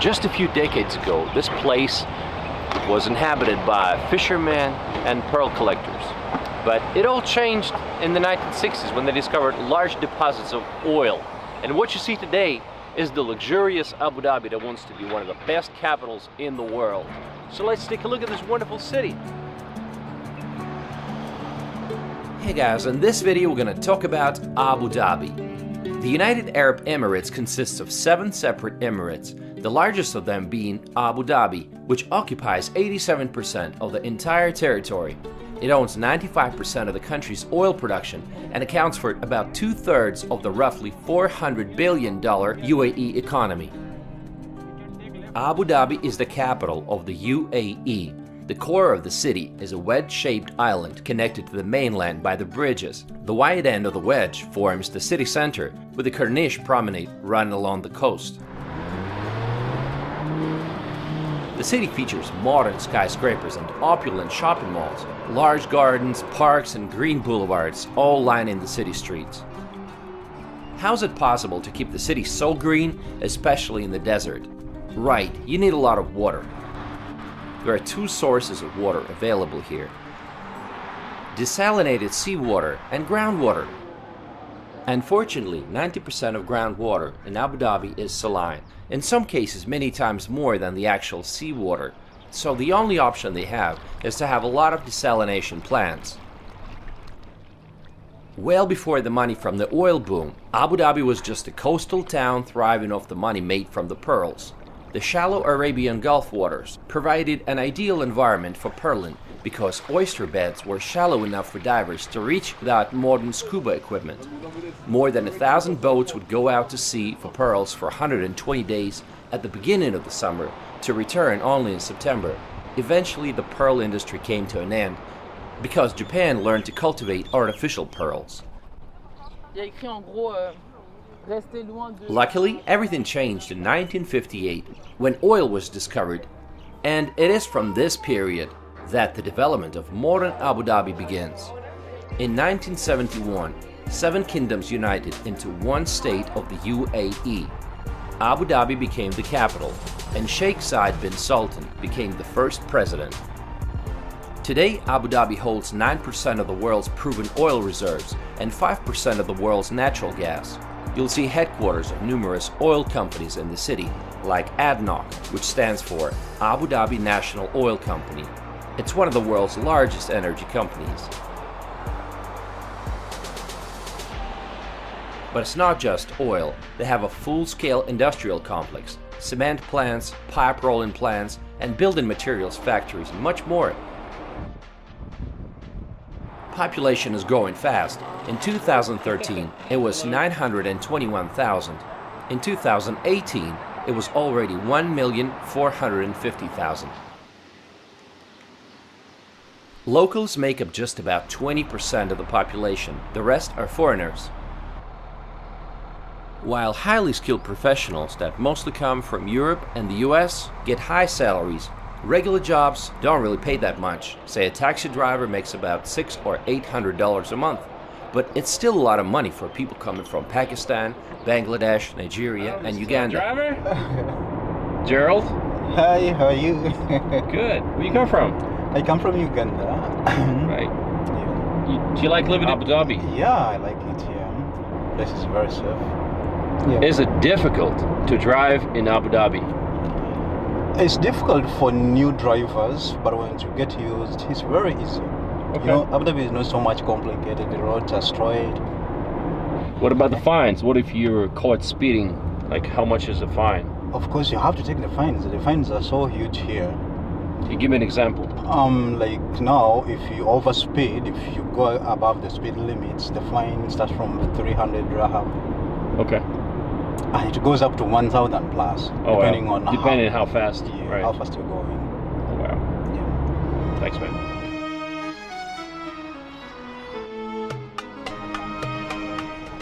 Just a few decades ago, this place was inhabited by fishermen and pearl collectors. But it all changed in the 1960s when they discovered large deposits of oil. And what you see today is the luxurious Abu Dhabi that wants to be one of the best capitals in the world. So let's take a look at this wonderful city. Hey guys, in this video we're going to talk about Abu Dhabi. The United Arab Emirates consists of 7 separate emirates, the largest of them being Abu Dhabi, which occupies 87% of the entire territory. It owns 95% of the country's oil production and accounts for about 2/3 of the roughly $400 billion UAE economy. Abu Dhabi is the capital of the UAE. The core of the city is a wedge-shaped island connected to the mainland by the bridges. The wide end of the wedge forms the city center, with the Corniche promenade running along the coast. The city features modern skyscrapers and opulent shopping malls, large gardens, parks, and green boulevards, all lining the city streets. How is it possible to keep the city so green, especially in the desert? Right, you need a lot of water. There are 2 sources of water available here: desalinated seawater and groundwater. Unfortunately, 90% of groundwater in Abu Dhabi is saline, in some cases many times more than the actual seawater, so the only option they have is to have a lot of desalination plants. Well before the money from the oil boom, Abu Dhabi was just a coastal town thriving off the money made from the pearls. The shallow Arabian Gulf waters provided an ideal environment for pearling because oyster beds were shallow enough for divers to reach without modern scuba equipment. More than 1,000 boats would go out to sea for pearls for 120 days at the beginning of the summer to return only in September. Eventually, the pearl industry came to an end because Japan learned to cultivate artificial pearls. Luckily, everything changed in 1958 when oil was discovered, and it is from this period that the development of modern Abu Dhabi begins. In 1971, 7 kingdoms united into one state of the UAE. Abu Dhabi became the capital, and Sheikh Zayed bin Sultan became the first president. Today, Abu Dhabi holds 9% of the world's proven oil reserves and 5% of the world's natural gas. You'll see headquarters of numerous oil companies in the city, like ADNOC, which stands for Abu Dhabi National Oil Company. It's one of the world's largest energy companies. But it's not just oil. They have a full-scale industrial complex, cement plants, pipe rolling plants, and building materials factories, and much more. Population is growing fast. In 2013, it was 921,000. In 2018, it was already 1,450,000. Locals make up just about 20% of the population. The rest are foreigners. While highly skilled professionals that mostly come from Europe and the US get high salaries, regular jobs don't really pay that much. Say a taxi driver makes about $600 or $800 a month, but it's still a lot of money for people coming from Pakistan, Bangladesh, Nigeria, and Uganda. Driver? Gerald? Hi, how are you? Good. Where you come from? I come from Uganda. Right. Yeah. Do you like living in Abu Dhabi? Yeah, I like it here. This is very safe. Yeah. Is it difficult to drive in Abu Dhabi? It's difficult for new drivers, but once you get used, it's very easy. Okay. You know, Abu Dhabi is not so much complicated. The roads are straight. What about the fines? What if you're caught speeding? Like, how much is the fine? Of course, you have to take the fines. The fines are so huge here. Can you give me an example? Like now, if you overspeed, if you go above the speed limits, the fine starts from 300 dirham. Okay. And it goes up to 1,000 plus, depending on how fast. Yeah, right. how fast you're going. Oh, wow. Yeah. Thanks, man.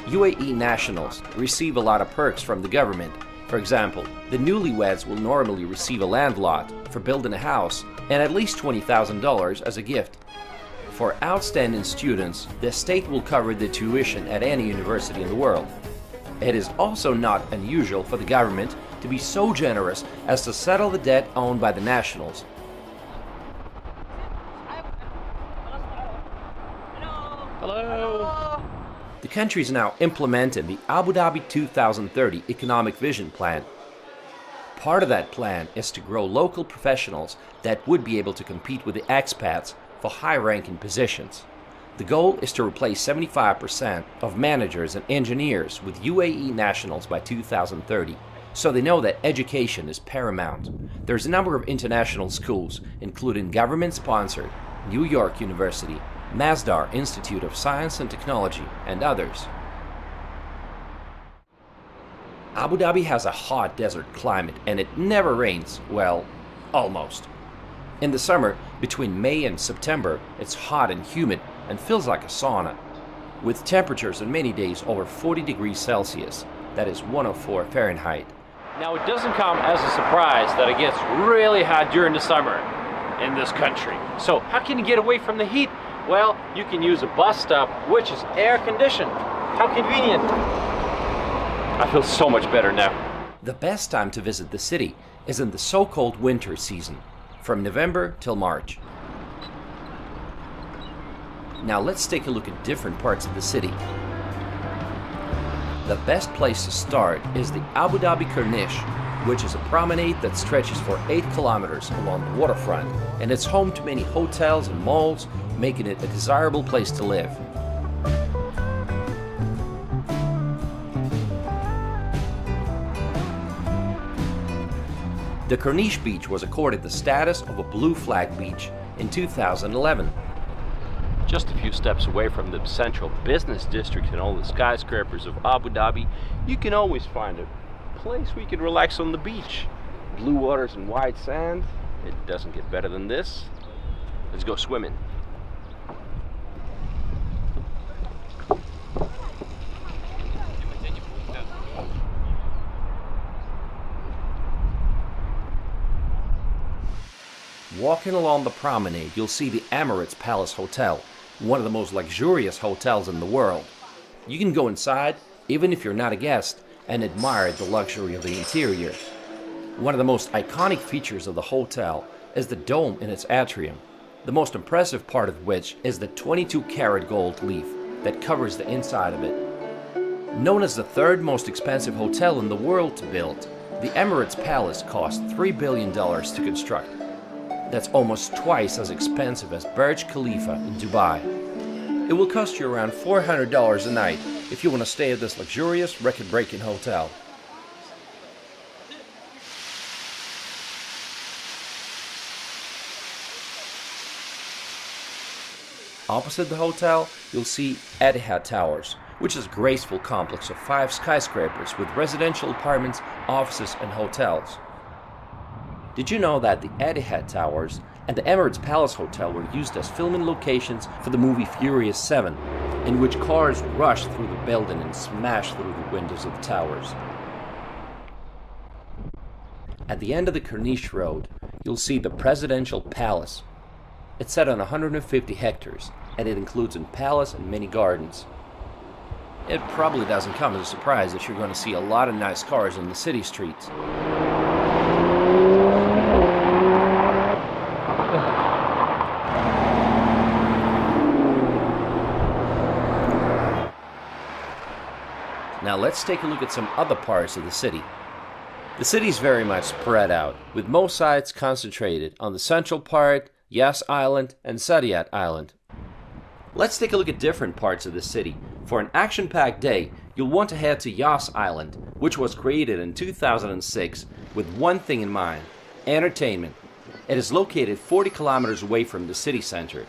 UAE nationals receive a lot of perks from the government. For example, the newlyweds will normally receive a land lot for building a house and at least $20,000 as a gift. For outstanding students, the state will cover the tuition at any university in the world. It is also not unusual for the government to be so generous as to settle the debt owned by the nationals. Hello. The country is now implementing the Abu Dhabi 2030 Economic Vision Plan. Part of that plan is to grow local professionals that would be able to compete with the expats for high-ranking positions. The goal is to replace 75% of managers and engineers with UAE nationals by 2030, so they know that education is paramount. There's a number of international schools, including government-sponsored, New York University, Masdar Institute of Science and Technology, and others. Abu Dhabi has a hot desert climate and it never rains, well, almost. In the summer, between May and September, it's hot and humid and feels like a sauna, with temperatures on many days over 40 degrees Celsius, that is 104 Fahrenheit. Now, it doesn't come as a surprise that it gets really hot during the summer in this country. So how can you get away from the heat? Well, you can use a bus stop which is air conditioned. How convenient! I feel so much better now. The best time to visit the city is in the so-called winter season, from November till March. Now let's take a look at different parts of the city. The best place to start is the Abu Dhabi Corniche, which is a promenade that stretches for 8 kilometers along the waterfront, and it's home to many hotels and malls, making it a desirable place to live. The Corniche beach was accorded the status of a blue flag beach in 2011. Just a few steps away from the central business district and all the skyscrapers of Abu Dhabi, you can always find a place where you can relax on the beach. Blue waters and white sand. It doesn't get better than this. Let's go swimming. Walking along the promenade, you'll see the Emirates Palace Hotel, one of the most luxurious hotels in the world. You can go inside, even if you're not a guest, and admire the luxury of the interior. One of the most iconic features of the hotel is the dome in its atrium, the most impressive part of which is the 22-karat gold leaf that covers the inside of it. Known as the third most expensive hotel in the world to build, the Emirates Palace cost $3 billion to construct. That's almost twice as expensive as Burj Khalifa in Dubai. It will cost you around $400 a night if you want to stay at this luxurious, record-breaking hotel. Opposite the hotel, you'll see Etihad Towers, which is a graceful complex of 5 skyscrapers with residential apartments, offices, and hotels. Did you know that the Etihad Towers and the Emirates Palace Hotel were used as filming locations for the movie Furious 7, in which cars rushed through the building and smashed through the windows of the towers? At the end of the Corniche Road, you'll see the Presidential Palace. It's set on 150 hectares, and it includes a palace and many gardens. It probably doesn't come as a surprise that you're going to see a lot of nice cars in the city streets. Now let's take a look at some other parts of the city. The city is very much spread out, with most sites concentrated on the central part, Yas Island, and Saadiyat Island. Let's take a look at different parts of the city. For an action-packed day, you'll want to head to Yas Island, which was created in 2006 with one thing in mind: entertainment. It is located 40 kilometers away from the city center.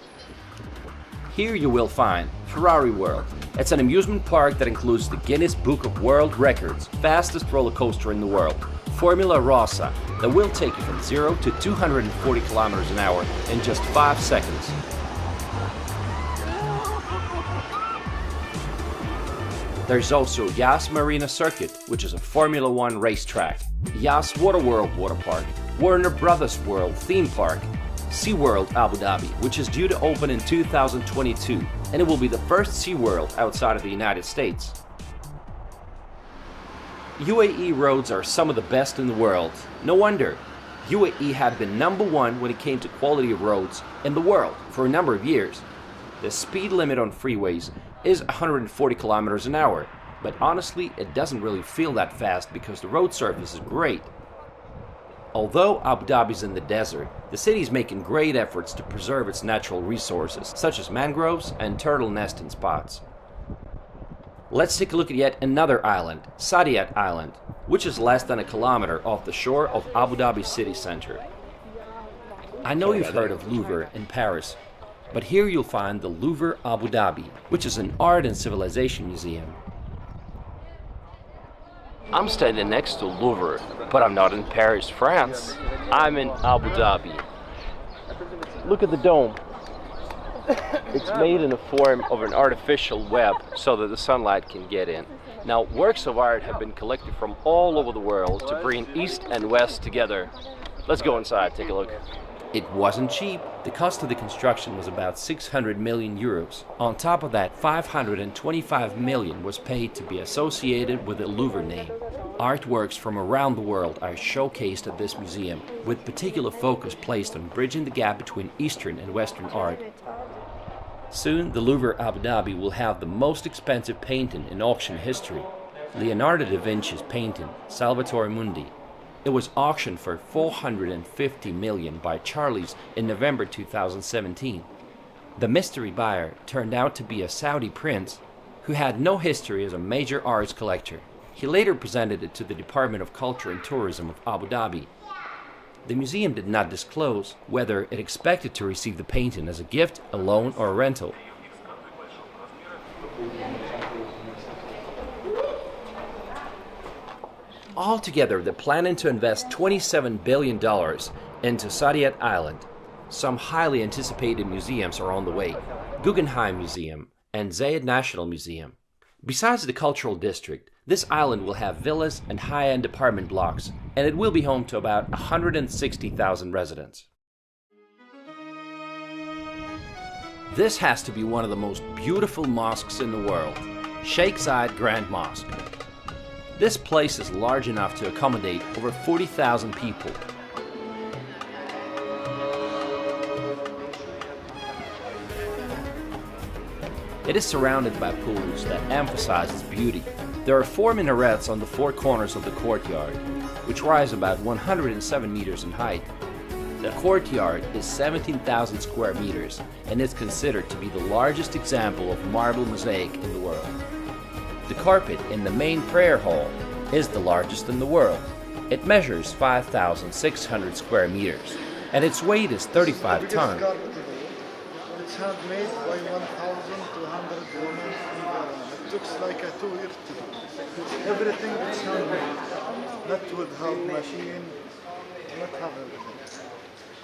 Here you will find Ferrari World. It's an amusement park that includes the Guinness Book of World Records fastest roller coaster in the world, Formula Rossa, that will take you from 0 to 240 kilometers an hour in just 5 seconds. There's also Yas Marina Circuit, which is a Formula 1 racetrack, Yas Waterworld Water Park, Warner Brothers World Theme Park, SeaWorld Abu Dhabi, which is due to open in 2022, and it will be the first SeaWorld outside of the United States. UAE roads are some of the best in the world. No wonder. UAE had been #1 when it came to quality of roads in the world for a number of years. The speed limit on freeways is 140 kilometers an hour, but honestly it doesn't really feel that fast because the road surface is great. Although Abu Dhabi's in the desert, the city is making great efforts to preserve its natural resources, such as mangroves and turtle nesting spots. Let's take a look at yet another island, Saadiyat Island, which is less than a kilometer off the shore of Abu Dhabi city center. I know you've heard of Louvre in Paris, but here you'll find the Louvre Abu Dhabi, which is an art and civilization museum. I'm standing next to Louvre, but I'm not in Paris, France. I'm in Abu Dhabi. Look at the dome. It's made in the form of an artificial web so that the sunlight can get in. Now, works of art have been collected from all over the world to bring East and West together. Let's go inside, take a look. It wasn't cheap. The cost of the construction was about 600 million euros. On top of that, 525 million was paid to be associated with the Louvre name. Artworks from around the world are showcased at this museum, with particular focus placed on bridging the gap between Eastern and Western art. Soon, the Louvre Abu Dhabi will have the most expensive painting in auction history, Leonardo da Vinci's painting, Salvatore Mundi. It was auctioned for 450 million by Charlie's in November 2017. The mystery buyer turned out to be a Saudi prince who had no history as a major arts collector. He later presented it to the Department of Culture and Tourism of Abu Dhabi. The museum did not disclose whether it expected to receive the painting as a gift, a loan, or a rental. Altogether, they're planning to invest $27 billion into Saadiyat Island. Some highly anticipated museums are on the way: Guggenheim Museum and Zayed National Museum. Besides the cultural district, this island will have villas and high-end apartment blocks, and it will be home to about 160,000 residents. This has to be one of the most beautiful mosques in the world, Sheikh Zayed Grand Mosque. This place is large enough to accommodate over 40,000 people. It is surrounded by pools that emphasize its beauty. There are 4 minarets on the 4 corners of the courtyard, which rise about 107 meters in height. The courtyard is 17,000 square meters and is considered to be the largest example of marble mosaic in the world. The carpet in the main prayer hall is the largest in the world. It measures 5,600 square meters, and its weight is 35 tons. It's handmade by 1,200 women. It looks like a 2 years to do. Everything is handmade, not with hand machine, not have everything.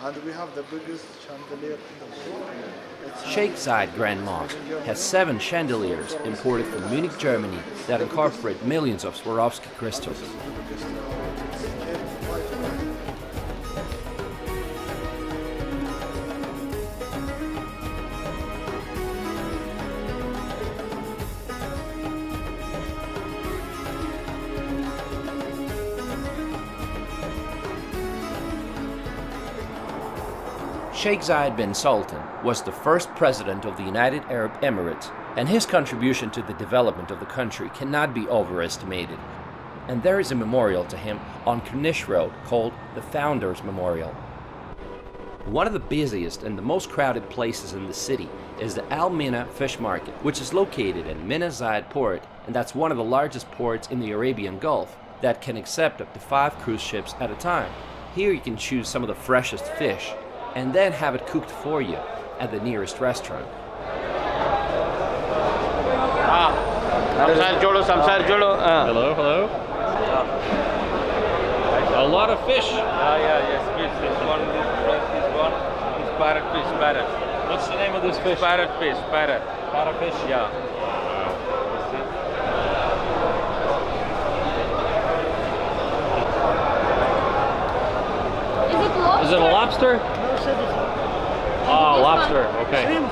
And we have the biggest chandelier in the world. Sheikh Zayed Grand Mosque has 7 chandeliers imported from Munich, Germany that incorporate millions of Swarovski crystals. Sheikh Zayed bin Sultan was the first president of the United Arab Emirates, and his contribution to the development of the country cannot be overestimated. And there is a memorial to him on Corniche Road called the Founders Memorial. One of the busiest and the most crowded places in the city is the Al Mina Fish Market, which is located in Mina Zayed Port, and that's one of the largest ports in the Arabian Gulf that can accept up to 5 cruise ships at a time. Here you can choose some of the freshest fish and then have it cooked for you at the nearest restaurant. Hello, hello. A lot of fish. Yes, fish. This one, this parrot fish, parrot. What's the name of this fish? Parrot fish, parrot. Parrot fish? Yeah. Is it a lobster? Oh, lobster. Okay. Shrimp.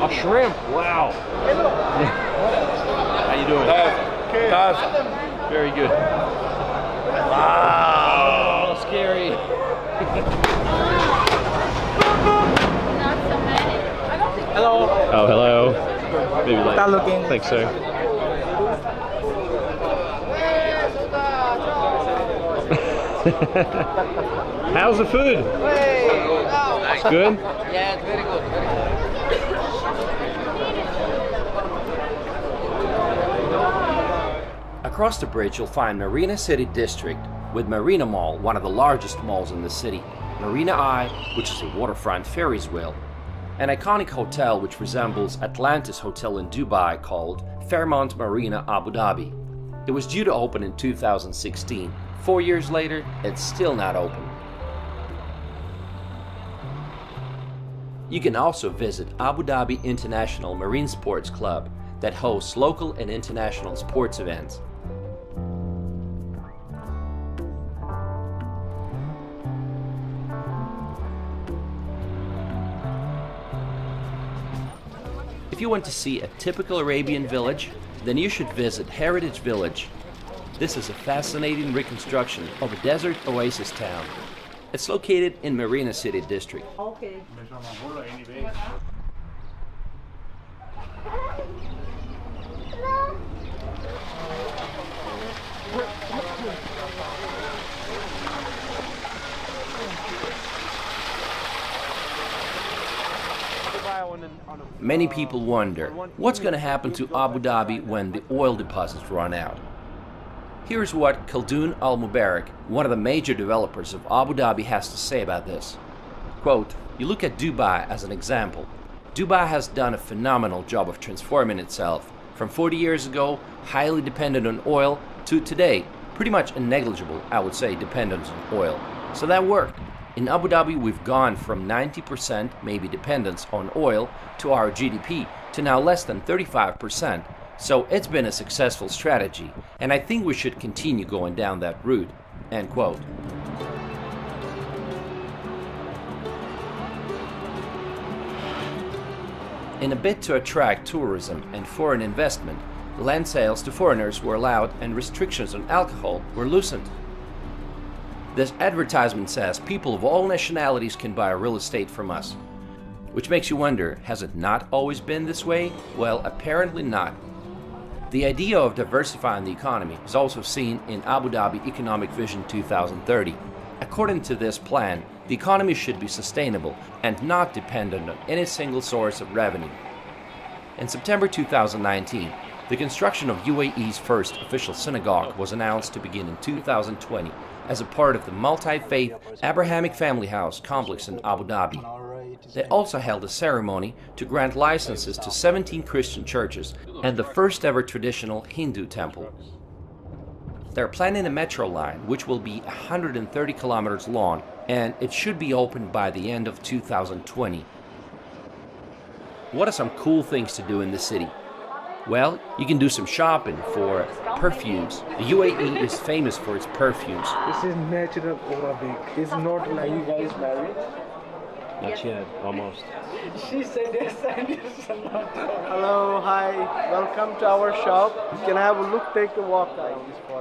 A shrimp. Wow. How you doing? Taza. Very good. Wow, scary. Hello. Oh, hello. Maybe like. Start looking. Thanks, sir. How's the food? It's good? Yeah, it's very good. Across the bridge you'll find Marina City District, with Marina Mall, one of the largest malls in the city, Marina Eye, which is a waterfront Ferris wheel, an iconic hotel which resembles Atlantis Hotel in Dubai called Fairmont Marina Abu Dhabi. It was due to open in 2016. 4 years later, it's still not open. You can also visit Abu Dhabi International Marine Sports Club that hosts local and international sports events. If you want to see a typical Arabian village, then you should visit Heritage Village. This is a fascinating reconstruction of a desert oasis town. It's located in Marina City District. Okay. Many people wonder, what's going to happen to Abu Dhabi when the oil deposits run out? Here's what Khaldoon Al-Mubarak, one of the major developers of Abu Dhabi, has to say about this. Quote, you look at Dubai as an example. Dubai has done a phenomenal job of transforming itself from 40 years ago, highly dependent on oil, to today, pretty much a negligible, I would say, dependence on oil. So that worked. In Abu Dhabi, we've gone from 90% maybe dependence on oil to our GDP to now less than 35%. So it's been a successful strategy, and I think we should continue going down that route. End quote. In a bid to attract tourism and foreign investment, land sales to foreigners were allowed and restrictions on alcohol were loosened. This advertisement says people of all nationalities can buy real estate from us. Which makes you wonder, has it not always been this way? Well, apparently not. The idea of diversifying the economy is also seen in Abu Dhabi Economic Vision 2030. According to this plan, the economy should be sustainable and not dependent on any single source of revenue. In September 2019, the construction of UAE's first official synagogue was announced to begin in 2020 as a part of the multi-faith Abrahamic Family House complex in Abu Dhabi. They also held a ceremony to grant licenses to 17 Christian churches and the first ever traditional Hindu temple. They're planning a metro line which will be 130 kilometers long, and it should be opened by the end of 2020. What are some cool things to do in the city? Well, you can do some shopping for perfumes. The UAE is famous for its perfumes. This is natural Arabic. It's not like you guys married. Not yet, almost. She said yes and yes. Hello, hi, welcome to our shop. You can have a look, take a walk.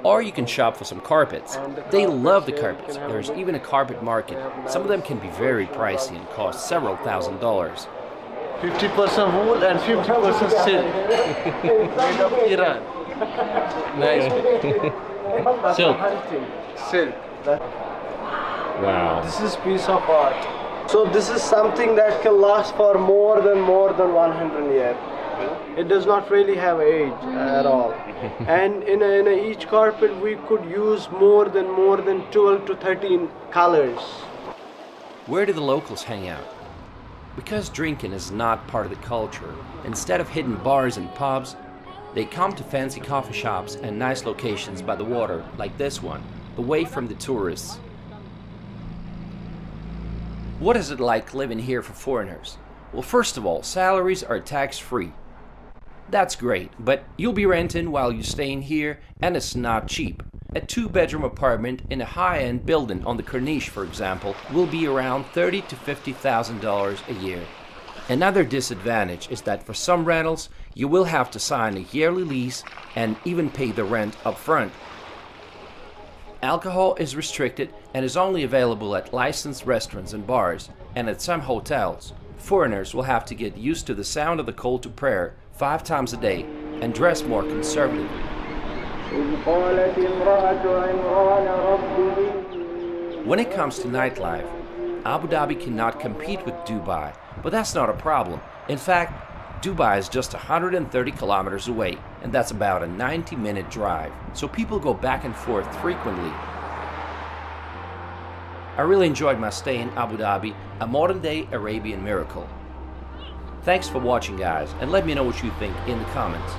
Or you can shop for some carpets. They love the carpets. There's even a carpet market. Some of them can be very pricey and cost several $1,000s. 50% wool and 50% silk. Made of Iran. Nice. Silk. Silk. Wow. This is piece of art. So this is something that can last for more than 100 years. It does not really have age at all. And in each carpet we could use more than 12 to 13 colors. Where do the locals hang out? Because drinking is not part of the culture, instead of hidden bars and pubs, they come to fancy coffee shops and nice locations by the water, like this one, away from the tourists. What is it like living here for foreigners? Well, first of all, salaries are tax-free. That's great, but you'll be renting while you're staying here, and it's not cheap. A 2-bedroom apartment in a high-end building on the Corniche, for example, will be around $30,000 to $50,000 a year. Another disadvantage is that for some rentals, you will have to sign a yearly lease and even pay the rent up front. Alcohol is restricted and is only available at licensed restaurants and bars, and at some hotels. Foreigners will have to get used to the sound of the call to prayer 5 times a day and dress more conservatively. When it comes to nightlife, Abu Dhabi cannot compete with Dubai, but that's not a problem. In fact, Dubai is just 130 kilometers away, and that's about a 90-minute drive, so people go back and forth frequently. I really enjoyed my stay in Abu Dhabi, a modern-day Arabian miracle. Thanks for watching, guys, and let me know what you think in the comments.